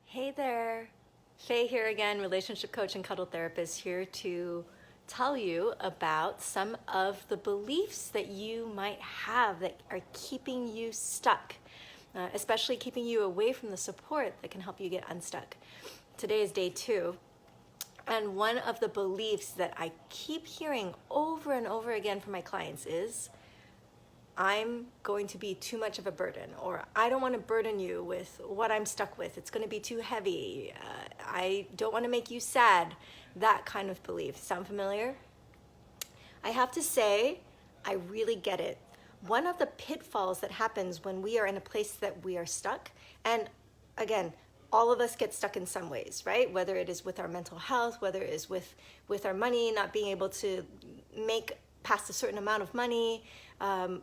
Hey there, Faye here again, relationship coach and cuddle therapist, here to tell you about some of the beliefs that you might have that are keeping you stuck, especially keeping you away from the support that can help you get unstuck. Today is day 2, and one of the beliefs that I keep hearing over and over again from my clients is, I'm going to be too much of a burden, or I don't want to burden you with what I'm stuck with. It's going to be too heavy. I don't want to make you sad. That kind of belief. Sound familiar? I have to say, I really get it. One of the pitfalls that happens when we are in a place that we are stuck, and again, all of us get stuck in some ways, right? Whether it is with our mental health, whether it is with our money, not being able to make past a certain amount of money,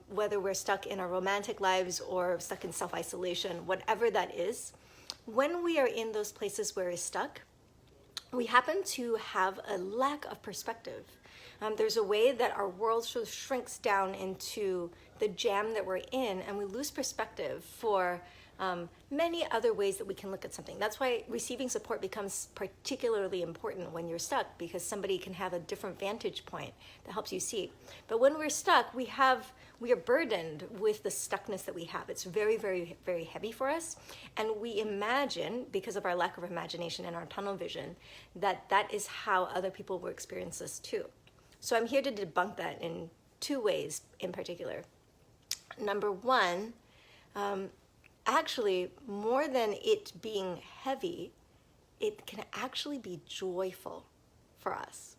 whether we're stuck in our romantic lives or stuck in self-isolation, whatever that is. When we are in those places where we're stuck, we happen to have a lack of perspective. There's a way that our world sort of shrinks down into the jam that we're in, and we lose perspective for many other ways that we can look at something. That's why receiving support becomes particularly important when you're stuck, because somebody can have a different vantage point that helps you see. But when we're stuck, we are burdened with the stuckness that we have. It's very, very, very heavy for us. And we imagine, because of our lack of imagination and our tunnel vision, that that is how other people will experience this too. So I'm here to debunk that in 2 ways in particular. Number 1, actually, more than it being heavy, it can actually be joyful for us.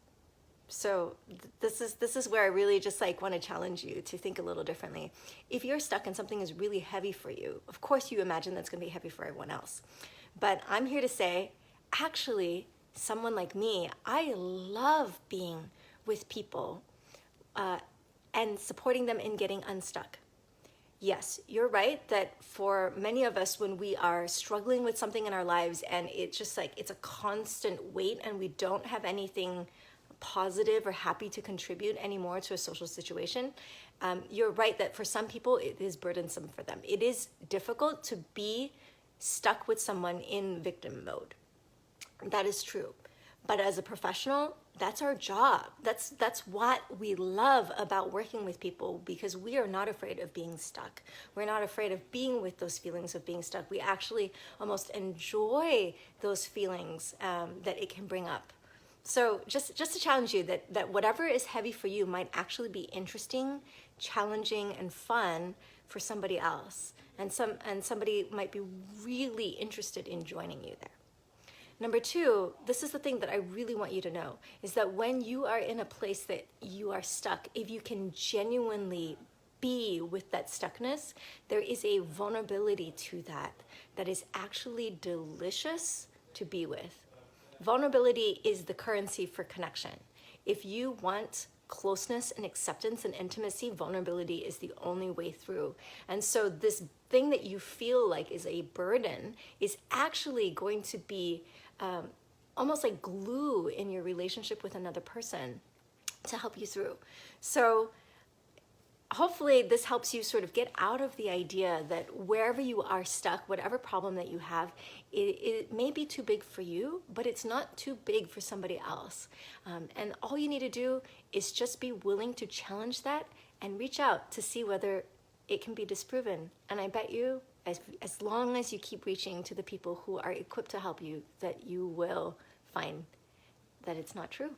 So this is where I really just want to challenge you to think a little differently. If you're stuck and something is really heavy for you, of course you imagine that's going to be heavy for everyone else. But I'm here to say, actually, someone like me, I love being with people and supporting them in getting unstuck. Yes, you're right that for many of us, when we are struggling with something in our lives and it's just it's a constant weight and we don't have anything positive or happy to contribute anymore to a social situation, you're right that for some people it is burdensome for them. It is difficult to be stuck with someone in victim mode. That is true. But as a professional, that's our job. That's what we love about working with people, because we are not afraid of being stuck. We're not afraid of being with those feelings of being stuck. We actually almost enjoy those feelings that it can bring up. So just to challenge you that whatever is heavy for you might actually be interesting, challenging, and fun for somebody else. And somebody might be really interested in joining you there. Number 2, this is the thing that I really want you to know, is that when you are in a place that you are stuck, if you can genuinely be with that stuckness, there is a vulnerability to that is actually delicious to be with. Vulnerability is the currency for connection. If you want closeness and acceptance and intimacy, vulnerability is the only way through. And so this thing that you feel like is a burden is actually going to be almost like glue in your relationship with another person to help you through. So hopefully this helps you sort of get out of the idea that wherever you are stuck, whatever problem that you have, it may be too big for you, but it's not too big for somebody else. And all you need to do is just be willing to challenge that and reach out to see whether it can be disproven. And I bet you, as long as you keep reaching to the people who are equipped to help you, that you will find that it's not true.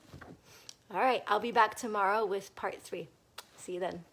All right, I'll be back tomorrow with part 3. See you then.